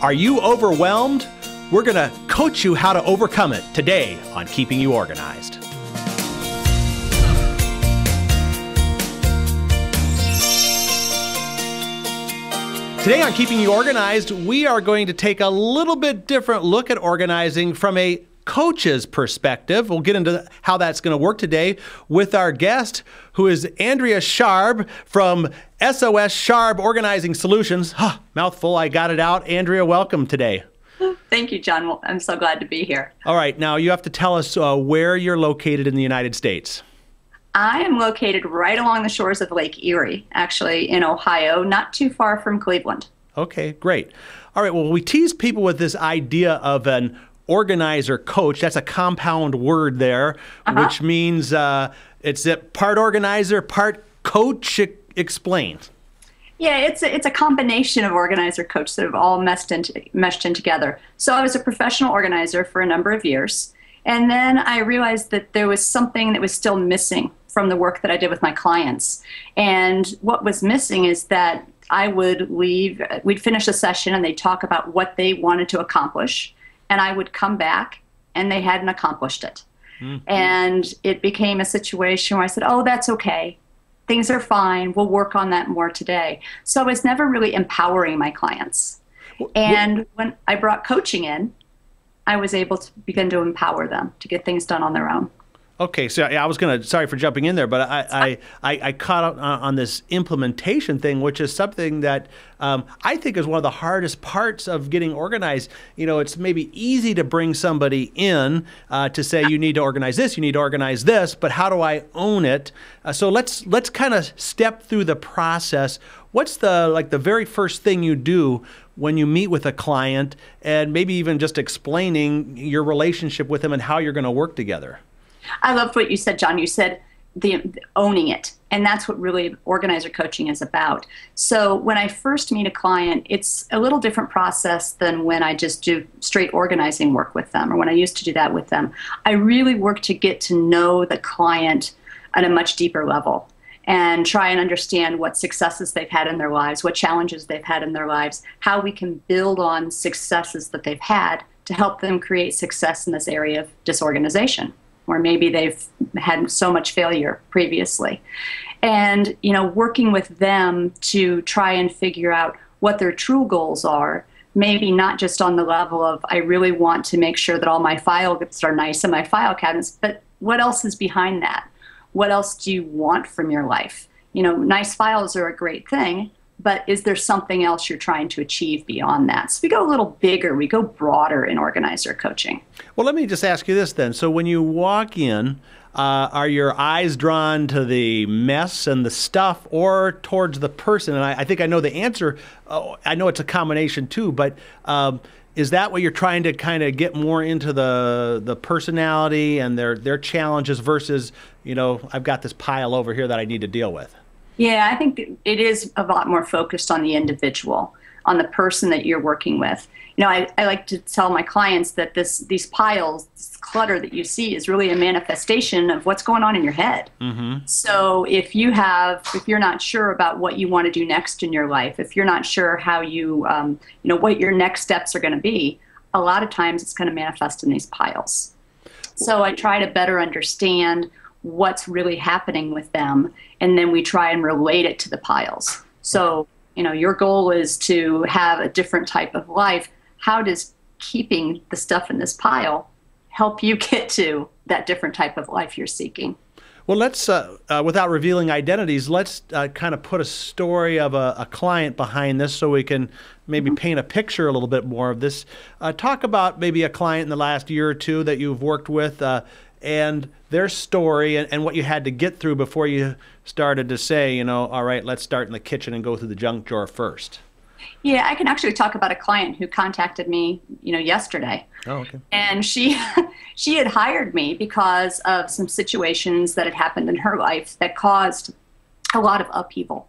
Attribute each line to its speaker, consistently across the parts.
Speaker 1: Are you overwhelmed? We're going to coach you how to overcome it today on Keeping You Organized. Today on Keeping You Organized, we are going to take a little bit different look at organizing from a coach's perspective. We'll get into how that's going to work today with our guest, who is Andrea Sharb from SOS Sharb Organizing Solutions. Mouthful, I got it out. Andrea, welcome today.
Speaker 2: Thank you, John. Well, I'm so glad to be here.
Speaker 1: All right. Now, you have to tell us where you're located in the United States.
Speaker 2: I am located right along the shores of Lake Erie, actually in Ohio, not too far from Cleveland. Okay,
Speaker 1: great. All right. Well, we tease people with this idea of an organizer coach. That's a compound word there, which means it's a part organizer, part coach. Explain.
Speaker 2: Yeah, it's a combination of organizer coach that have all meshed in together. So I was a professional organizer for a number of years, and then I realized that there was something that was still missing from the work that I did with my clients. And what was missing is that I would leave, we'd finish a session and they'd talk about what they wanted to accomplish, and I would come back and they hadn't accomplished it. And it became a situation where I said, oh, that's okay. Things are fine. We'll work on that more today. So I was never really empowering my clients. And when I brought coaching in, I was able to begin to empower them to get things done on their own.
Speaker 1: Okay, so I was going to, sorry for jumping in there, but I caught on this implementation thing, which is something that I think is one of the hardest parts of getting organized. You know, it's maybe easy to bring somebody in to say, you need to organize this, you need to organize this, but how do I own it? So let's kind of step through the process. What's the very first thing you do when you meet with a client, and maybe even just explaining your relationship with them and how you're going to work together?
Speaker 2: I loved what you said, John. You said the owning it, and that's what really organizer coaching is about. So when I first meet a client, it's a little different process than when I just do straight organizing work with them, or when I used to do that with them. I really work to get to know the client at a much deeper level and try and understand what successes they've had in their lives, what challenges they've had in their lives, how we can build on successes that they've had to help them create success in this area of disorganization, or maybe they've had so much failure previously. And, you know, working with them to try and figure out what their true goals are, maybe not just on the level of, I really want to make sure that all my files are nice in my file cabinets, but what else is behind that? What else do you want from your life? You know, nice files are a great thing, but is there something else you're trying to achieve beyond that? So we go a little bigger, we go broader in organizer coaching.
Speaker 1: Well, let me just ask you this then. So when you walk in, are your eyes drawn to the mess and the stuff or towards the person? And I think I know the answer. I know it's a combination too, but is that what you're trying to kind of get more into the personality and their challenges versus, you know, I've got this pile over here that I need to deal with?
Speaker 2: Yeah, I think it is a lot more focused on the individual, on the person that you're working with. You know, I like to tell my clients that these piles, this clutter that you see is really a manifestation of what's going on in your head. So if you're not sure about what you want to do next in your life, if you're not sure how you know, what your next steps are going to be, a lot of times it's going to manifest in these piles. So I try to better understand what's really happening with them, and then we try and relate it to the piles. So, you know, your goal is to have a different type of life. How does keeping the stuff in this pile help you get to that different type of life you're seeking?
Speaker 1: Well, let's, without revealing identities, let's kind of put a story of a client behind this so we can maybe paint a picture a little bit more of this. Talk about maybe a client in the last year or two that you've worked with, and their story and what you had to get through before you started to say, you know, all right, let's start in the kitchen and go through the junk drawer first.
Speaker 2: Yeah, I can actually talk about a client who contacted me, you know, yesterday.
Speaker 1: Oh, okay.
Speaker 2: And she had hired me because of some situations that had happened in her life that caused a lot of upheaval.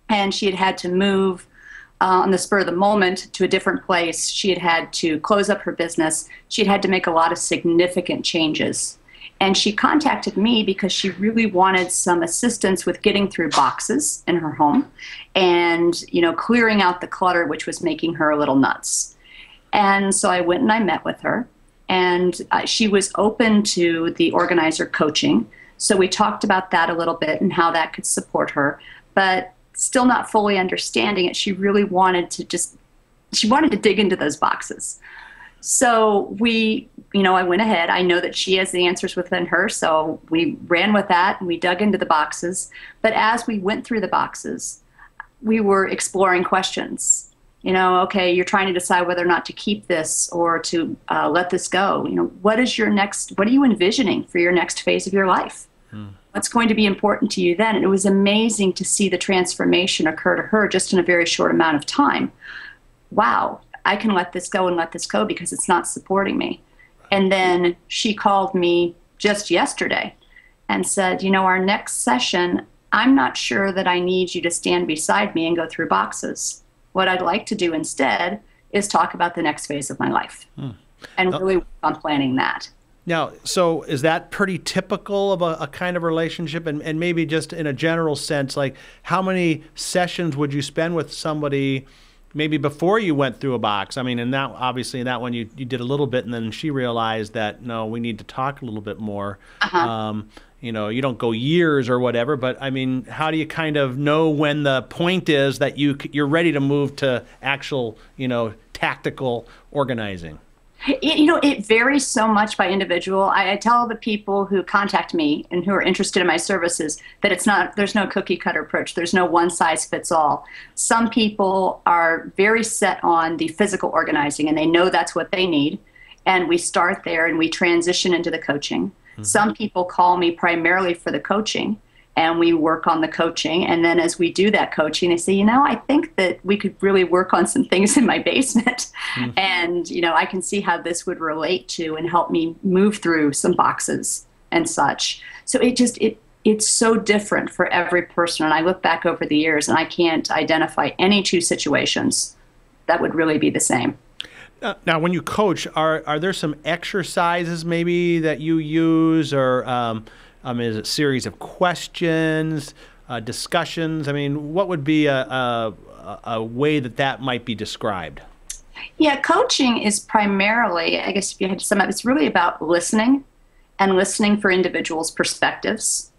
Speaker 2: And she had had to move on the spur of the moment to a different place. She had had to close up her business. She had had to make a lot of significant changes. And she contacted me because she really wanted some assistance with getting through boxes in her home and, clearing out the clutter, which was making her a little nuts. And so I went and I met with her, and she was open to the organizer coaching. So we talked about that a little bit and how that could support her, but still not fully understanding it. She really wanted to dig into those boxes. So I went ahead. I know that she has the answers within her, so we ran with that and we dug into the boxes. But as we went through the boxes, we were exploring questions. Okay, you're trying to decide whether or not to keep this or to let this go. What are you envisioning for your next phase of your life? What's going to be important to you then? And it was amazing to see the transformation occur to her just in a very short amount of time. Wow. I can let this go and let this go because it's not supporting me. And then she called me just yesterday and said, our next session, I'm not sure that I need you to stand beside me and go through boxes. What I'd like to do instead is talk about the next phase of my life and really work on planning that.
Speaker 1: Now, so is that pretty typical of a kind of relationship? And maybe just in a general sense, like how many sessions would you spend with somebody maybe before you went through a box? I mean, obviously in that one you did a little bit, and then she realized that, no, we need to talk a little bit more. You don't go years or whatever, but I mean, how do you kind of know when the point is that you're ready to move to actual, tactical organizing?
Speaker 2: It varies so much by individual. I tell the people who contact me and who are interested in my services that there's no cookie cutter approach. There's no one size fits all. Some people are very set on the physical organizing and they know that's what they need. And we start there and we transition into the coaching. Some people call me primarily for the coaching, and we work on the coaching. And then as we do that coaching, they say, I think that we could really work on some things in my basement. And, I can see how this would relate to and help me move through some boxes and such. So it's so different for every person. And I look back over the years and I can't identify any two situations that would really be the same.
Speaker 1: Now, when you coach, are there some exercises maybe that you use, or is it a series of questions, discussions? I mean, what would be a way that might be described?
Speaker 2: Yeah, coaching is primarily, I guess if you had to sum up, it's really about listening and listening for individuals' perspectives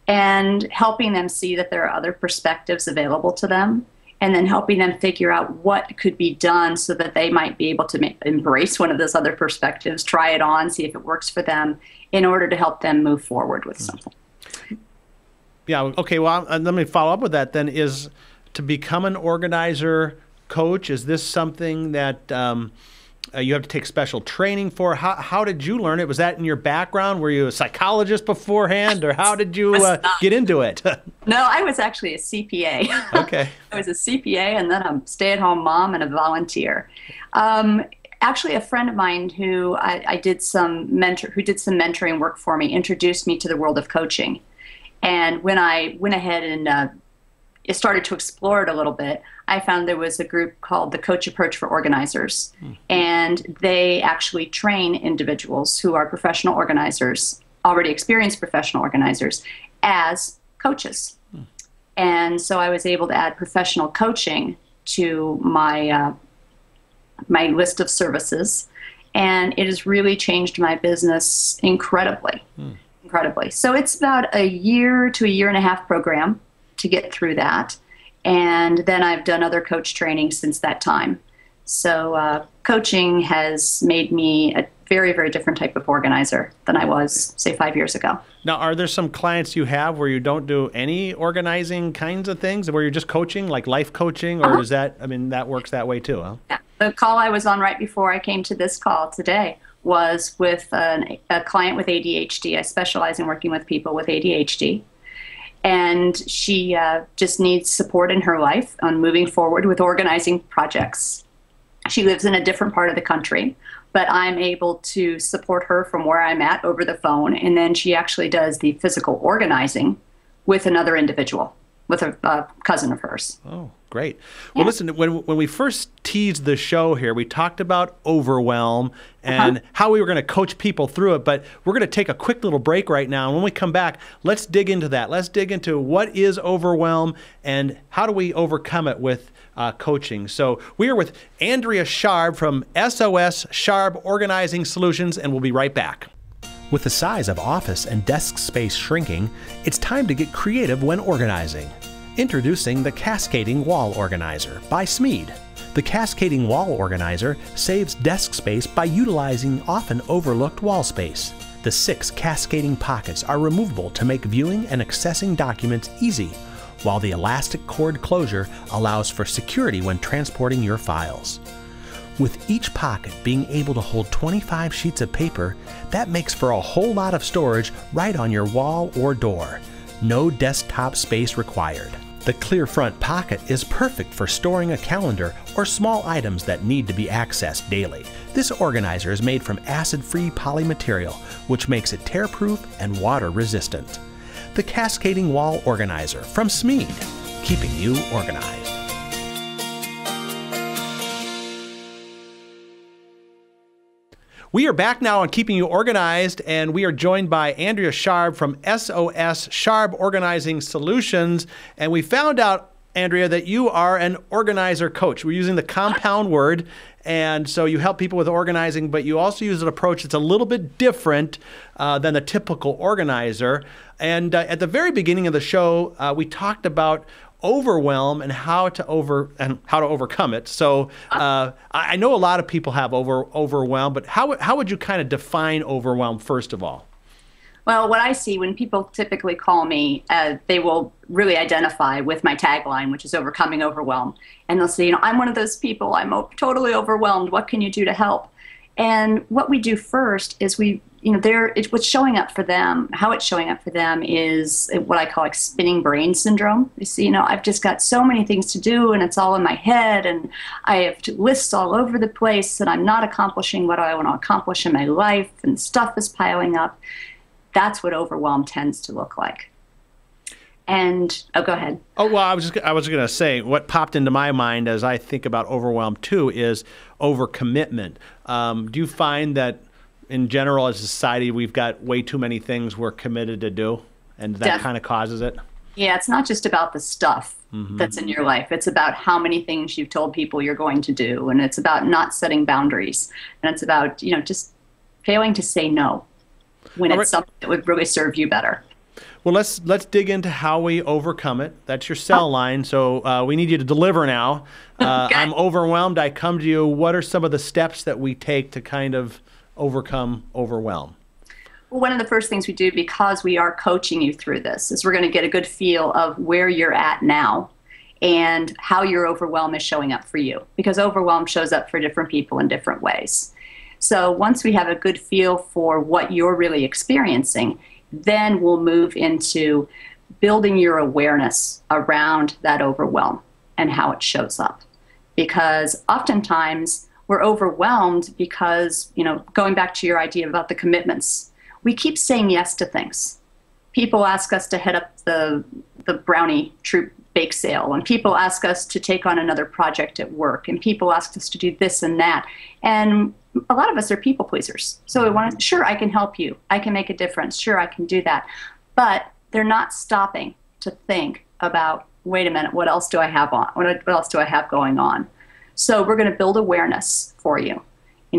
Speaker 2: and helping them see that there are other perspectives available to them, and then helping them figure out what could be done so that they might be able to embrace one of those other perspectives, try it on, see if it works for them in order to help them move forward with something.
Speaker 1: Yeah, okay, well, let me follow up with that then. Is to become an organizer coach, is this something that you have to take special training for? How did you learn it? Was that in your background? Were you a psychologist beforehand, or how did you get into it?
Speaker 2: No, I was actually a CPA.
Speaker 1: Okay.
Speaker 2: I was a CPA and then a stay-at-home mom and a volunteer. Actually, a friend of mine who did some mentoring work for me introduced me to the world of coaching. And when I went ahead and started to explore it a little bit, I found there was a group called the Coach Approach for Organizers. And they actually train individuals who are professional organizers, already experienced professional organizers, as coaches. And so I was able to add professional coaching to my my list of services, and it has really changed my business incredibly. So it's about a year to a year and a half program to get through that, and then I've done other coach training since that time. So coaching has made me a very, very different type of organizer than I was, say, 5 years ago.
Speaker 1: Now, are there some clients you have where you don't do any organizing kinds of things, where you're just coaching, like life coaching, or is that, I mean, that works that way too, huh?
Speaker 2: Yeah. The call I was on right before I came to this call today was with a client with ADHD. I specialize in working with people with ADHD. And she just needs support in her life on moving forward with organizing projects. She lives in a different part of the country, but I'm able to support her from where I'm at over the phone. And then she actually does the physical organizing with another individual, with a cousin of hers.
Speaker 1: Oh, Great. Well, listen, when we first teased the show here, we talked about overwhelm and how we were going to coach people through it, but we're going to take a quick little break right now. And when we come back, let's dig into that. Let's dig into what is overwhelm and how do we overcome it with coaching. So we are with Andrea Sharb from SOS Sharb Organizing Solutions, and we'll be right back. With the size of office and desk space shrinking, it's time to get creative when organizing. Introducing the Cascading Wall Organizer by Smead. The Cascading Wall Organizer saves desk space by utilizing often overlooked wall space. The 6 cascading pockets are removable to make viewing and accessing documents easy, while the elastic cord closure allows for security when transporting your files. With each pocket being able to hold 25 sheets of paper, that makes for a whole lot of storage right on your wall or door. No desktop space required. The clear front pocket is perfect for storing a calendar or small items that need to be accessed daily. This organizer is made from acid-free poly material, which makes it tear-proof and water-resistant. The Cascading Wall Organizer from Smead, keeping you organized. We are back now on Keeping You Organized, and we are joined by Andrea Sharb from SOS Sharb Organizing Solutions. And we found out, Andrea, that you are an organizer coach. We're using the compound word, and so you help people with organizing, but you also use an approach that's a little bit different than the typical organizer. And at the very beginning of the show, we talked about overwhelm and how to overcome it. So I know a lot of people have overwhelm, but how would you kind of define overwhelm first of all?
Speaker 2: Well, what I see when people typically call me, they will really identify with my tagline, which is overcoming overwhelm. And they'll say, I'm one of those people, I'm totally overwhelmed. What can you do to help? And what we do first is what's showing up for them, how it's showing up for them is what I call like spinning brain syndrome. You see, I've just got so many things to do and it's all in my head and I have lists all over the place and I'm not accomplishing what I want to accomplish in my life and stuff is piling up. That's what overwhelm tends to look like. And, go ahead.
Speaker 1: Oh, well, I was going to say, what popped into my mind as I think about overwhelm too is overcommitment. Do you find that in general as a society we've got way too many things we're committed to do and that kind of causes it? Yeah,
Speaker 2: it's not just about the stuff that's in your life. It's about how many things you've told people you're going to do, and it's about not setting boundaries, and it's about, just failing to say no when it's something that would really serve you better.
Speaker 1: Well, let's dig into how we overcome it. That's your cell line, so we need you to deliver now. I'm overwhelmed. I come to you. What are some of the steps that we take to kind of overcome overwhelm?
Speaker 2: Well, one of the first things we do, because we are coaching you through this, is we're going to get a good feel of where you're at now and how your overwhelm is showing up for you, because overwhelm shows up for different people in different ways. So once we have a good feel for what you're really experiencing, then we'll move into building your awareness around that overwhelm and how it shows up. Because oftentimes we're overwhelmed because, going back to your idea about the commitments, we keep saying yes to things. People ask us to head up the brownie troop bake sale, and people ask us to take on another project at work, and people ask us to do this and that. And a lot of us are people pleasers. So we want to, sure, I can help you. I can make a difference. Sure, I can do that. But they're not stopping to think about, wait a minute, what else do I have on? What else do I have going on? So we're going to build awareness for you.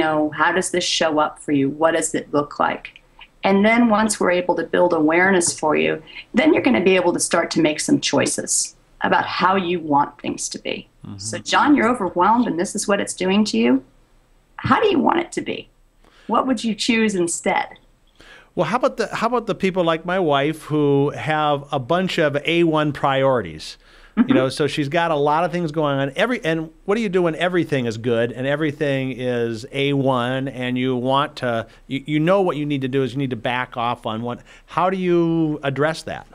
Speaker 2: How does this show up for you? What does it look like? And then once we're able to build awareness for you, then you're going to be able to start to make some choices about how you want things to be. So John, you're overwhelmed and this is what it's doing to you. How do you want it to be? What would you choose instead?
Speaker 1: Well, how about the people like my wife who have a bunch of A1 priorities? So she's got a lot of things going on. And what do you do when everything is good and everything is A1 and you want to, you know what you need to do is you need to back off on what, how do you address that?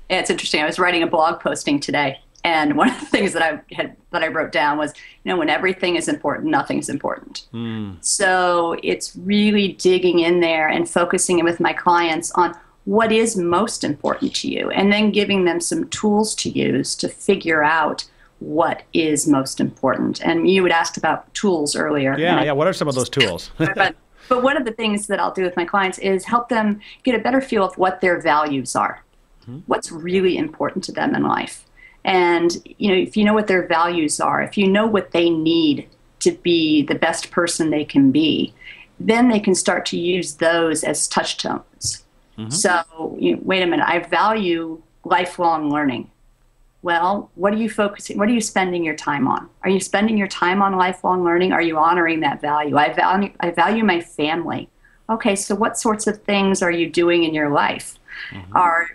Speaker 2: Yeah, it's interesting. I was writing a blog posting today, and one of the things that I wrote down was, when everything is important, nothing's important. So it's really digging in there and focusing with my clients on what is most important to you, and then giving them some tools to use to figure out what is most important. And you had asked about tools earlier.
Speaker 1: Yeah. What are some of those tools?
Speaker 2: But one of the things that I'll do with my clients is help them get a better feel of what their values are, what's really important to them in life. And, if you know what their values are, if you know what they need to be the best person they can be, then they can start to use those as touchstones. So, wait a minute, I value lifelong learning. Well, what are you focusing? What are you spending your time on? Are you spending your time on lifelong learning? Are you honoring that value? I value my family. Okay, so what sorts of things are you doing in your life? Are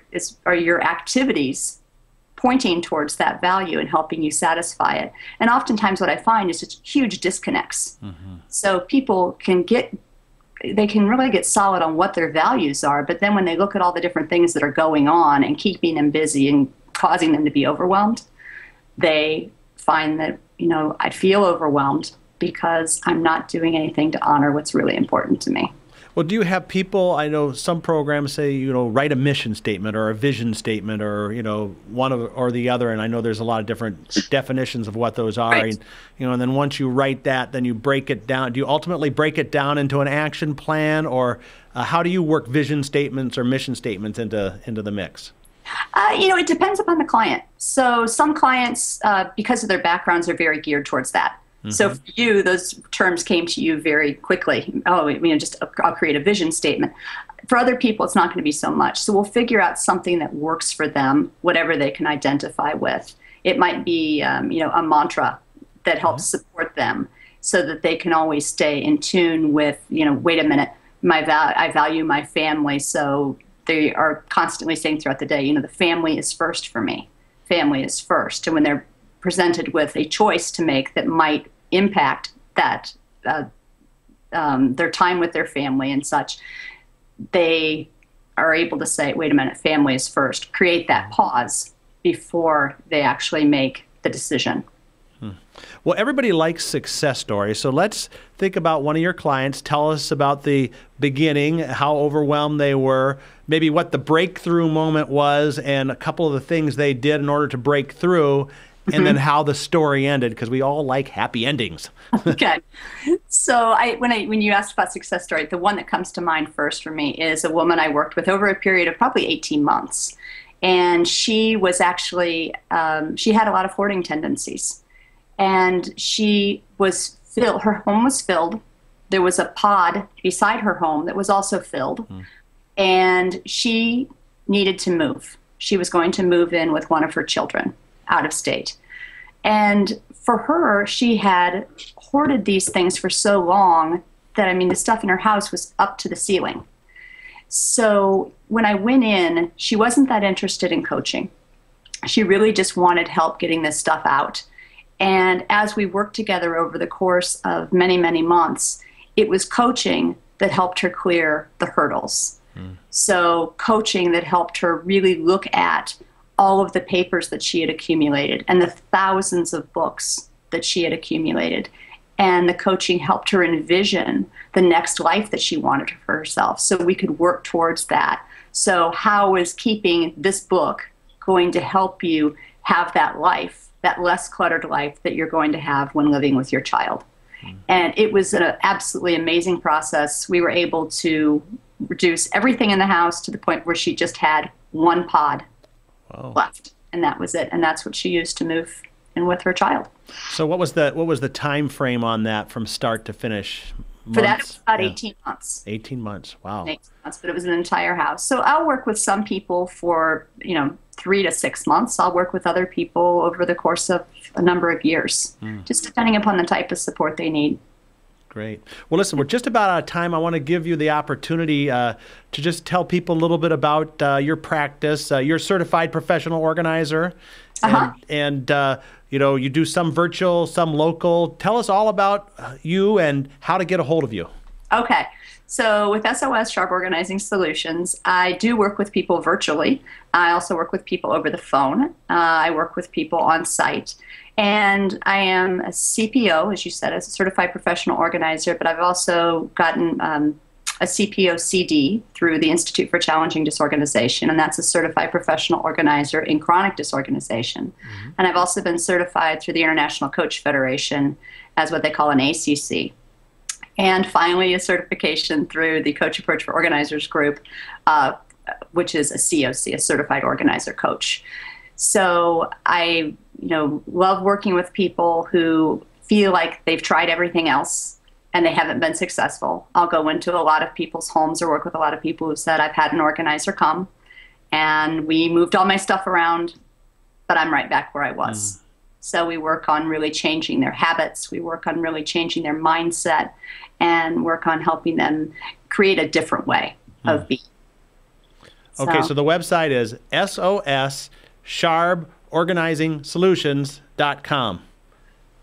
Speaker 2: your activities pointing towards that value and helping you satisfy it? And oftentimes what I find is just huge disconnects. So people can really get solid on what their values are, but then when they look at all the different things that are going on and keeping them busy and causing them to be overwhelmed, they find that, I feel overwhelmed because I'm not doing anything to honor what's really important to me.
Speaker 1: Well, do you have people, I know some programs say, write a mission statement or a vision statement or, one or the other, and I know there's a lot of different definitions of what those are.
Speaker 2: Right.
Speaker 1: And then once you write that, then you break it down. Do you ultimately break it down into an action plan, or how do you work vision statements or mission statements into the mix?
Speaker 2: It depends upon the client. So some clients, because of their backgrounds, are very geared towards that. So for you, those terms came to you very quickly. I'll create a vision statement. For other people, it's not going to be so much. So we'll figure out something that works for them, whatever they can identify with. It might be, a mantra that helps support them so that they can always stay in tune with, wait a minute, I value my family. So they are constantly saying throughout the day, the family is first for me. Family is first. And when they're presented with a choice to make that might impact that their time with their family and such, they are able to say, wait a minute, family is first. Create that pause before they actually make the decision.
Speaker 1: Well, everybody likes success stories, so let's think about one of your clients. Tell us about the beginning, how overwhelmed they were, maybe what the breakthrough moment was, and a couple of the things they did in order to break through, and then how the story ended, because we all like happy endings.
Speaker 2: Okay. So when you asked about success story, the one that comes to mind first for me is a woman I worked with over a period of probably 18 months. And she was actually, she had a lot of hoarding tendencies. And she was filled, her home was filled. There was a pod beside her home that was also filled. And she needed to move. She was going to move in with one of her children out of state. And for her, she had hoarded these things for so long that, the stuff in her house was up to the ceiling. So when I went in, she wasn't that interested in coaching. She really just wanted help getting this stuff out. And as we worked together over the course of many, many months, it was coaching that helped her clear the hurdles. So coaching that helped her really look at all of the papers that she had accumulated and the thousands of books that she had accumulated. And the coaching helped her envision the next life that she wanted for herself, so we could work towards that. So how is keeping this book going to help you have that life, that less cluttered life that you're going to have when living with your child? And it was an absolutely amazing process. We were able to reduce everything in the house to the point where she just had one pod left, and that was it. And that's what she used to move in with her child.
Speaker 1: So what was the time frame on that from start to finish?
Speaker 2: For that, it was about 18 months.
Speaker 1: 18 months. Wow.
Speaker 2: 18 months, but it was an entire house. So I'll work with some people for 3 to 6 months. I'll work with other people over the course of a number of years, just depending upon the type of support they need.
Speaker 1: Great. Well, listen, we're just about out of time. I want to give you the opportunity to just tell people a little bit about your practice. You're a certified professional organizer, and you do some virtual, some local. Tell us all about you and how to get a hold of you.
Speaker 2: Okay. So with SOS Sharp Organizing Solutions, I do work with people virtually. I also work with people over the phone. I work with people on site. And I am a CPO, as you said, as a certified professional organizer, but I've also gotten a CPOCD through the Institute for Challenging Disorganization, and that's a certified professional organizer in chronic disorganization. Mm-hmm. And I've also been certified through the International Coach Federation as what they call an ACC. And finally, a certification through the Coach Approach for Organizers group, which is a COC, a Certified Organizer Coach. So I, love working with people who feel like they've tried everything else and they haven't been successful. I'll go into a lot of people's homes or work with a lot of people who said, I've had an organizer come and we moved all my stuff around, but I'm right back where I was. So we work on really changing their habits. We work on really changing their mindset and work on helping them create a different way of being.
Speaker 1: Okay, so the website is SOSSharborganizingsolutions.com.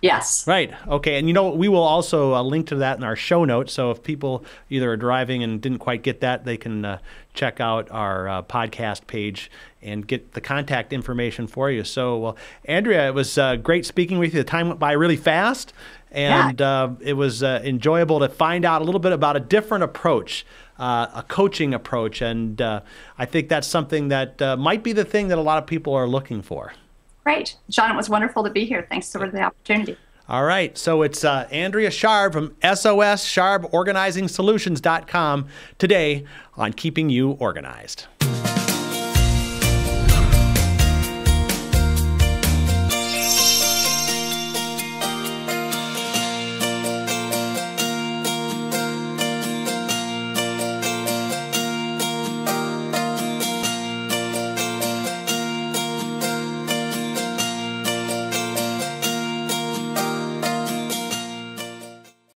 Speaker 2: Yes.
Speaker 1: Right. Okay. And we will also link to that in our show notes. So if people either are driving and didn't quite get that, they can check out our podcast page and get the contact information for you. So, well, Andrea, it was great speaking with you. The time went by really fast, and it was enjoyable to find out a little bit about a different approach, a coaching approach. And I think that's something that might be the thing that a lot of people are looking for.
Speaker 2: Great. John, it was wonderful to be here. Thanks for the opportunity.
Speaker 1: All right. So it's Andrea Scharb from SOSSharborganizingsolutions.com today on Keeping You Organized.